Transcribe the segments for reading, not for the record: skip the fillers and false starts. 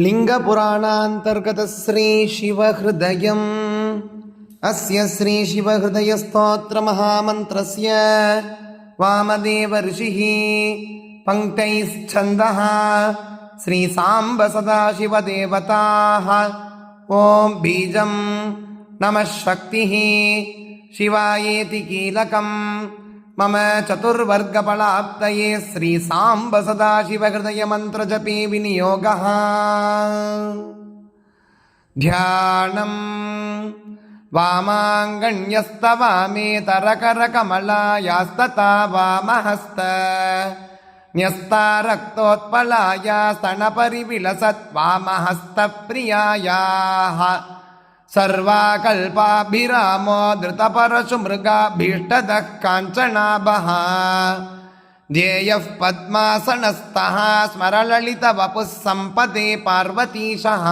लिंगपुराणान्तर्गत श्री शिवहृदयम् अस्य श्री शिवहृदयस्तोत्र महामन्त्रस्य वामदेव ऋषिः पंक्तैश्छन्दः श्री सांब सदाशिवदेवताः ओं बीजं नमः शक्तिः शिवायेति कीलकम् मम चतुर्वर्गफलाप्तये श्री सांब सदाशिवहृदय मंत्रजपे विनियोगः ध्यानम् वामाङ्गण्यस्तवामेतरकरकमलायास्तथा वामहस्त न्यस्ता रक्तोत्पलाया स्तनपरिविलसत् वामहस्तप्रियायाः सर्वाकल्पाभिरामो धृतपरशुमृगाभीष्टदः काञ्चनाभः ध्येयः पद्मासनस्थः स्मरललितवपुः सम्पदे पार्वतीशः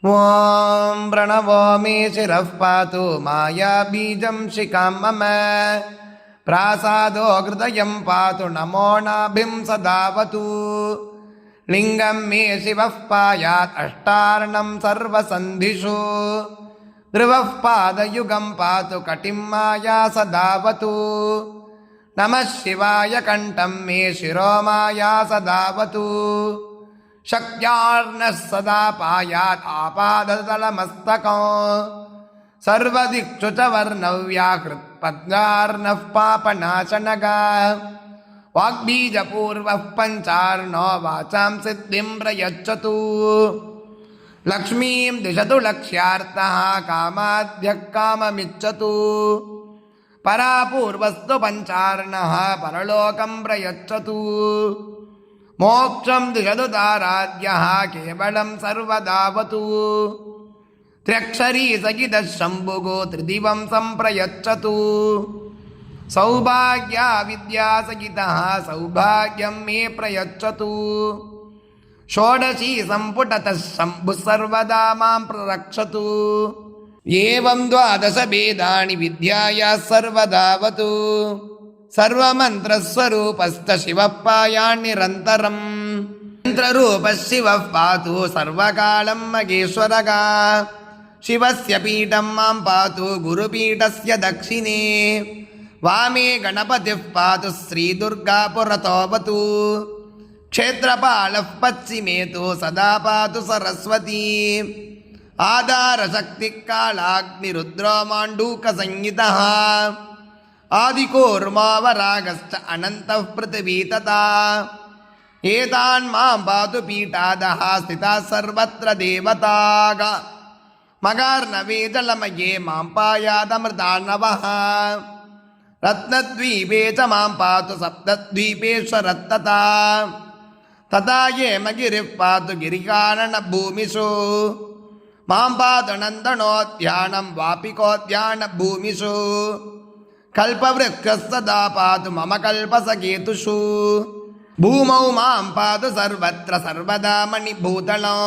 ॐ प्रणवो मे शिरः पातु मायाबीजं शिखां मम प्रासादो हृदयं पातु नमो नाभिं सदावतु लिंगं मे शिवः पायात् अष्टार्णं सर्वसन्धिषु ध्रुवः पादयुगं पातु कटिं माया सदावतु नमः शिवाय कण्ठं मे शिरो माया सदावतु शक्त्यार्णः सदा पायात् आपादतलमस्तकं सर्वदिक्षु च वर्णव्याकृत्पद्मार्णः पापनाशनगा वाग्बीजपूर्वः पञ्चार्णो वाचां सिद्धिं प्रयच्छतु लक्ष्मीं दिशतु लक्ष्यार्थः कामाद्यः काममिच्छतु परापूर्वस्तु पञ्चार्णः परलोकं प्रयच्छतु मोक्षं दिशतु ताराद्यः केवलं सर्वदावतु त्र्यक्षरी सहितः शम्भुगो त्रिदिवं सम्प्रयच्छतु सौभाग्या विद्या सहितः सौभाग्यं मे प्रयच्छतु षोडशी सम्पुटतः शम्भुः सर्वदा मां प्ररक्षतु एवं द्वादश भेदानि विद्यायाः सर्वदावतु सर्वमन्त्रस्वरूपश्च शिवः पायान्निरन्तरम् मन्त्ररूपः शिवः पातु सर्वकालं महेश्वरः शिवस्य पीठं मां पातु गुरुपीठस्य दक्षिणे वामे गणपतिः पातु श्रीदुर्गा पुरतोऽवतु क्षेत्रपालः पश्चिमे तु सदा पातु सरस्वती आधारशक्तिः कालाग्निरुद्रो माण्डूकसंहितः आदिकूर्मावरागश्च अनन्तः पृथिवी तथा एतान् मां पातु पीठादः स्थिताः सर्वत्र देवताः मगार्णवे जलमये मां पायादमृतार्णवः रत्नद्वीपे च मां पातु सप्तद्वीपेश्वरस्तथा तथा हेमगिरिः पातु गिरिकाननभूमिषु मां पातु नन्दनोद्यानं वापिकोद्यानभूमिषु कल्पवृक्षः सदा पातु मम कल्पसकेतुषु भूमौ मां पातु सर्वत्र सर्वदा मणिभूतलं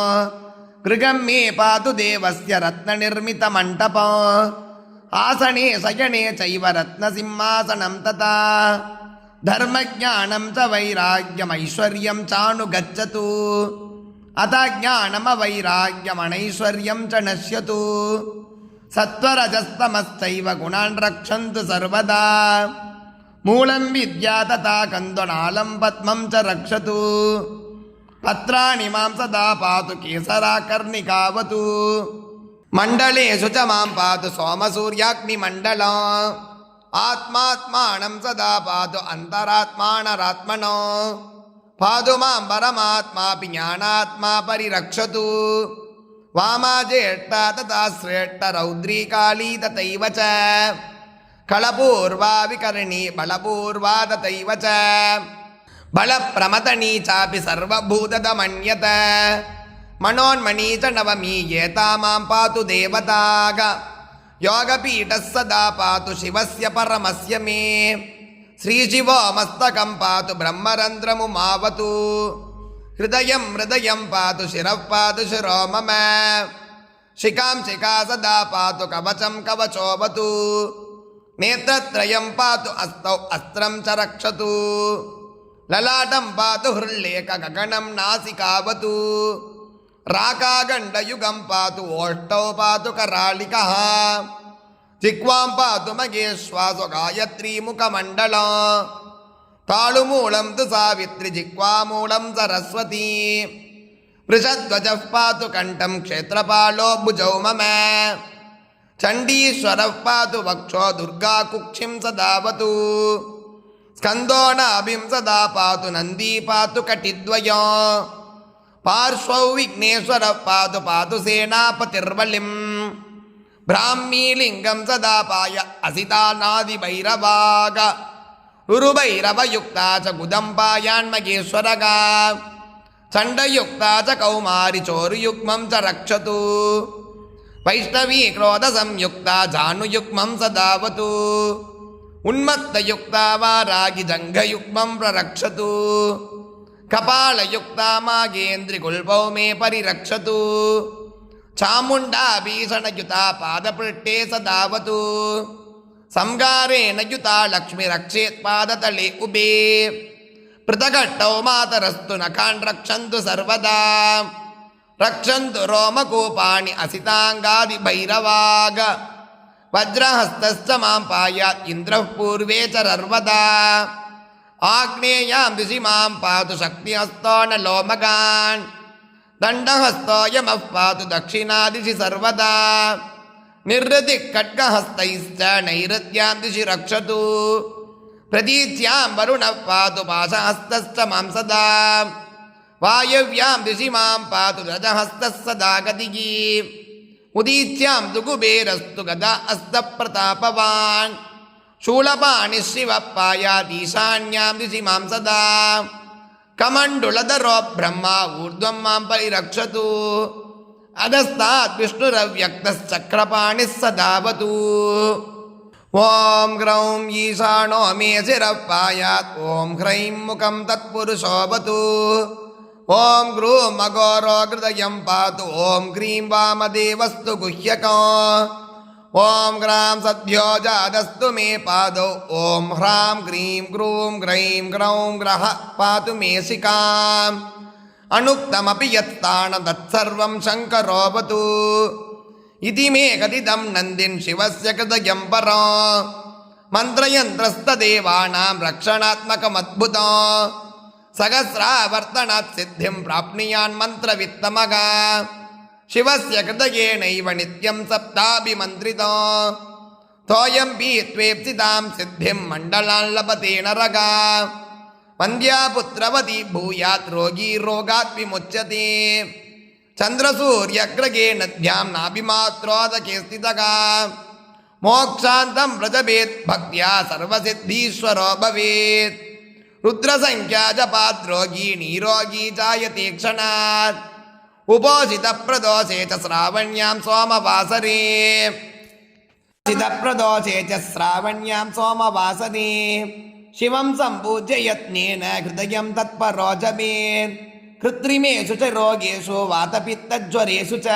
गृहं मे पातु देवस्य रत्ननिर्मितमण्टपम् आसने शयने चैव रत्नसिंहासनं तथा धर्मज्ञानं च वैराग्यमैश्वर्यं चानुगच्छतु अथ ज्ञानमवैराग्यमनैश्वर्यं च नश्यतु सत्त्वरजस्तमश्चैव गुणान् रक्षन्तु सर्वदा मूलं विद्या तथा कन्दुनालं पद्मं च रक्षतु पत्राणि मां सदा पातु केसराकर्णिकावतु मण्डलेषु च मां पातु सोमसूर्याग्निमण्डलम् आत्मात्मानं सदा पातु अन्तरात्मानरात्मनो पातु मां परमात्मापि ज्ञानात्मा परिरक्षतु वामा ज्येष्ठा तथा श्रेष्ठ रौद्री काली तथैव च कलपूर्वा विकर्णी बलपूर्वा तथैव च बलप्रमदनी चापि सर्वभूतदमन्यत मनोन्मनी च नवमी एता मां पातु देवताः योगपीठः सदा पातु शिवस्य परमस्य मे श्रीशिवो मस्तकं पातु ब्रह्मरन्ध्रमुमावतु हृदयं हृदयं पातु शिरः पातु शिरो मम शिखां शिखा सदा पातु कवचं कवचोऽवतु नेत्रत्रयं पातु हस्तौ अस्त्रं च रक्षतु ललाटं पातु हृल्लेख गगनं नासिकावतु राकागण्डयुगं पातु ओष्ठौ पातु करालिकः जिह्वां पातु मगेश्वासो गायत्री मुखमण्डलं ताळुमूलं तु सावित्री जिह्वामूलं सरस्वती वृषध्वजः पातु कण्ठं क्षेत्रपालो भुजौ मम चण्डीश्वरः पातु वक्षो दुर्गा कुक्षिं सदावतु स्कन्दो नाभिं सदा पातु नन्दी पातु कटिद्वयं पार्श्वौ विघ्नेश्वरः पातु पातु सेनापतिर्बलिं ब्राह्मी लिङ्गं सदा पाय असितानादिभैरवाग उरुभैरवयुक्ता च गुदम्पायान्मगेश्वरगा चण्डयुक्ता च कौमारि चोरुयुग्मं च रक्षतु वैष्णवी क्रोधसंयुक्ता जानुयुग्मं सदावतु उन्मत्तयुक्ता वारागि जङ्घयुग्मं प्ररक्षतु कपालयुक्ता मागेन्द्रिगुल्पौ मे परिरक्षतु चामुण्डा भीषणयुता पादपृष्ठे सदावतु संगारेण युता लक्ष्मीरक्षेत्पादतले उभे पृथगट्टौ मातरस्तु नखान् रक्षन्तु सर्वदा रक्षन्तु रोमकूपाणि असिताङ्गादिभैरवाग वज्रहस्तश्च मां पायात् इन्द्रः पूर्वे च सर्वदा आग्नेयां दिशि मां पातु शक्तिहस्तो न लोमगान् दण्डहस्तो यमः पातु दक्षिणादिशि सर्वदा निर्हृतिः खड्गहस्तैश्च नैऋत्यां दिशि रक्षतु प्रतीच्यां वरुणः पातु पाशहस्तश्च मां सदा वायव्यां दिशि मां पातु रजहस्तः सदा गतिः उदीच्यां तु कुबेरस्तु गदा हस्तप्रतापवान् शूलपाणिः शिवः पायात् ईशान्यां दिशि मां सदा कमण्डुलधरो ब्रह्मा ऊर्ध्वं मां परिरक्षतु अधस्तात् विष्णुरव्यक्तश्चक्रपाणिः सदावतु ॐ ग्रौं ईशानो मे शिरः पायात् ॐ ह्रैं मुखं तत्पुरुषोऽवतु ॐ ग्रूं अघोरो हृदयं पातु ॐ ग्रीं वामदेवस्तु गुह्यको ॐ ग्रां सद्भ्यो जातस्तु मे पादौ ॐ ह्रां ग्रीं ग्रूं ग्रैं ग्रौं ग्रः पातु मे शिखाम् अनुक्तमपि यत्स्थानं तत्सर्वं शङ्करोऽवतु इति मे कथितं नन्दिन् शिवस्य कृतयं परं मन्त्रयन्त्रस्तदेवानां रक्षणात्मकमद्भुतं सहस्रावर्तनात् सिद्धिं प्राप्नुयान् मन्त्रवित्तमः शिवस्य कृतयेनैव नित्यं सप्ताभिमन्त्रितो तोयं पीत्वेप्सितां सिद्धिं मण्डलान् लभते नरः वन्द्या पुत्रवती भूयात् रोगी रोगात् विमुच्यते चन्द्रसूर्यग्रगे नद्यां नाभिमात्रोदके स्थितः मोक्षान्तं व्रजभेत् भक्त्या सर्वसिद्धीश्वरो भवेत् रुद्रसंख्या जपात् रोगी निरोगी जायते क्षणात् उपोषितप्रदोषे च श्रावण्यां सोमवासरे शिवं सम्पूज्य यत्नेन हृदयं तत्परो जपेत् कृत्रिमेषु च रोगेषु वातपित्तज्वरेषु च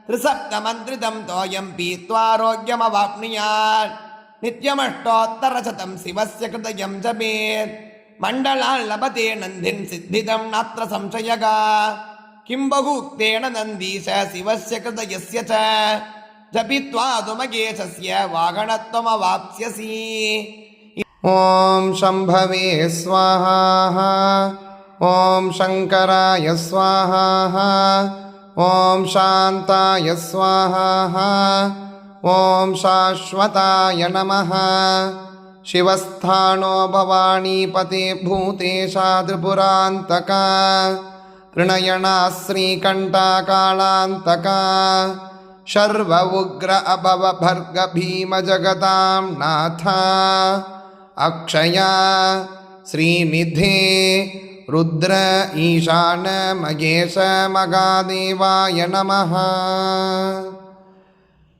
त्रिसप्तमन्त्रितं तोयं पीत्वारोग्यमवाप्नुयात् नित्यमष्टोत्तरशतं शिवस्य कृतयं जपेत् मण्डलान् लभते नन्दिन् सिद्धिदं नात्र संशयः किं बहुक्तेन नन्दीश शिवस्य कृतयस्य च जपित्वा तु मगेशस्य वाहनत्वमवाप्स्यसि ॐ शम्भवे स्वाहा ॐ शङ्कराय स्वाहा ॐ शान्ताय स्वाहा ॐ शाश्वताय नमः शिवस्थानो भवानीपते भूतेशा त्रिपुरान्तका त्रिनयना श्रीकण्ठा कालान्तका शर्व उग्र अभव भर्ग भीम जगतां नाथा अक्षया श्रीनिधे रुद्र ईशान मगेश मगादेवाय नमः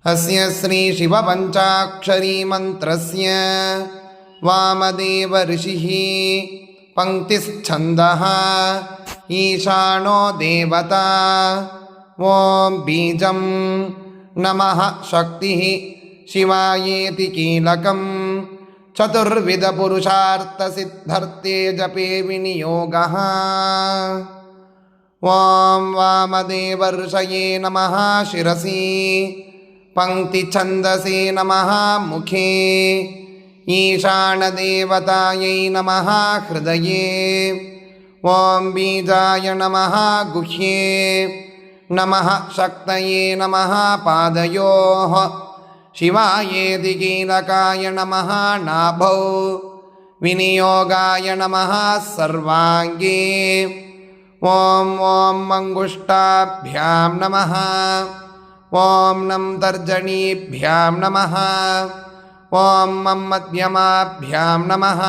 अस्य श्री शिव पंचाक्षरी मंत्रस्य वामदेव ऋषिः पंक्तिश्छन्दः ईशानो देवता ओम बीजं नमः शक्तिः शिवायेति कीलकं चतुर्विधपुरुषार्थसिद्धर्थे जपे विनियोगः। ॐ वामदेवर्षये नमः शिरसि, पङ्क्तिछन्दसे नमः मुखे, ईशानदेवतायै नमः हृदये, ॐ बीजाय नमः गुह्ये, नमः शक्तये नमः पादयोः, शिवायेति कीलकाय नमः नाभौ, विनियोगाय नमः सर्वाङ्गे, ॐ अङ्गुष्ठाभ्यां नमः, ॐ नं तर्जनीभ्यां नमः, ॐ मध्यमाभ्यां नमः,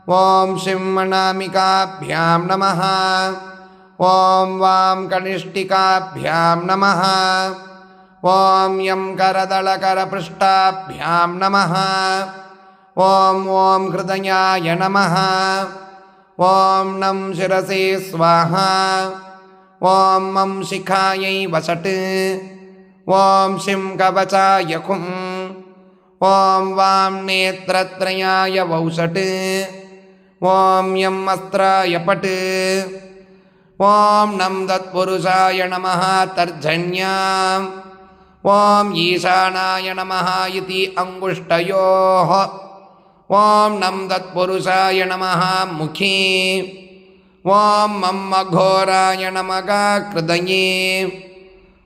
ॐ सिंहनामिकाभ्यां नमः, ॐ वां कनिष्ठिकाभ्यां नमः, ॐ यं करदलकरपृष्ठाभ्यां नमः, ॐ हृदयाय नमः, ॐ नं शिरसे स्वाहा, ॐ मं शिखायै वसट्, ॐ शिं कवचाय खुं, ॐ वां नेत्रत्रयाय वौषट्, ॐ यं अस्त्राय पट्, ॐ नं तत्पुरुषाय नमः तर्जन्याम्, ॐ ईशानाय नमः इति अङ्गुष्ठयोः, ॐ नं तत्पुरुषाय नमः मुखे, ॐ मं अघोराय नमः हृदये,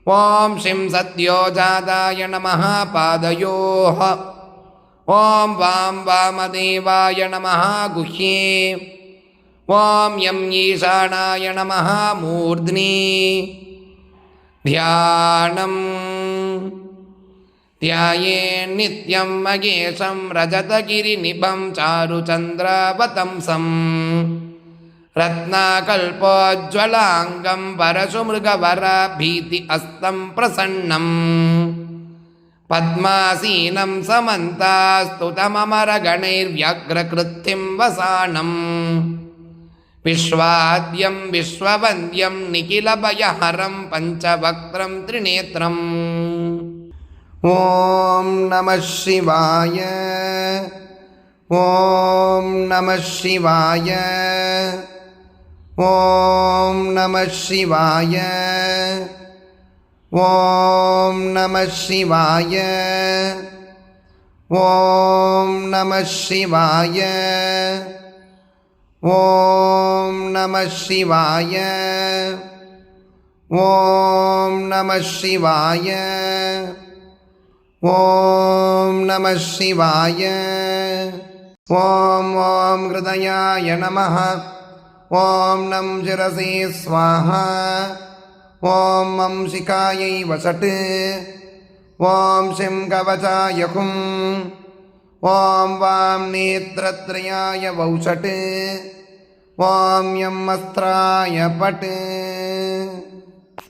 ॐ शिं सद्योजाताय नमः पादयोः, ॐ वां वामदेवाय नमः गुह्ये, ॐ यं ईशानाय नमः मूर्ध्नि। ध्यानम् ध्यायेन्नित्यं महेशं रजतगिरिनिभं चारुचन्द्रावतंसं, रत्नाकल्पोज्ज्वलाङ्गं परशुमृगवरभीति अस्तं प्रसन्नं, पद्मासीनं समन्तास्तुतममरगणैर्व्यग्रकृत्तिं वसानं, विश्वाद्यं विश्ववन्द्यं निखिलभयहरं पञ्चवक्त्रं त्रिनेत्रम्। ॐ नमः शिवाय, ॐ नमः शिवाय, ॐ नमः शिवाय, ॐ नमः शिवाय, ॐ नमः शिवाय, ॐ नमः शिवाय, ॐ नमः शिवाय, ॐ नमः शिवाय, ॐ हृदयाय नमः, ॐ नं शिरसे स्वाहा, ॐ मं शिखायै वसट्, ॐ शिं कवचाय खुं, ॐ वां नेत्रत्रयाय वौषट्, ॐ यं अस्त्राय पट्।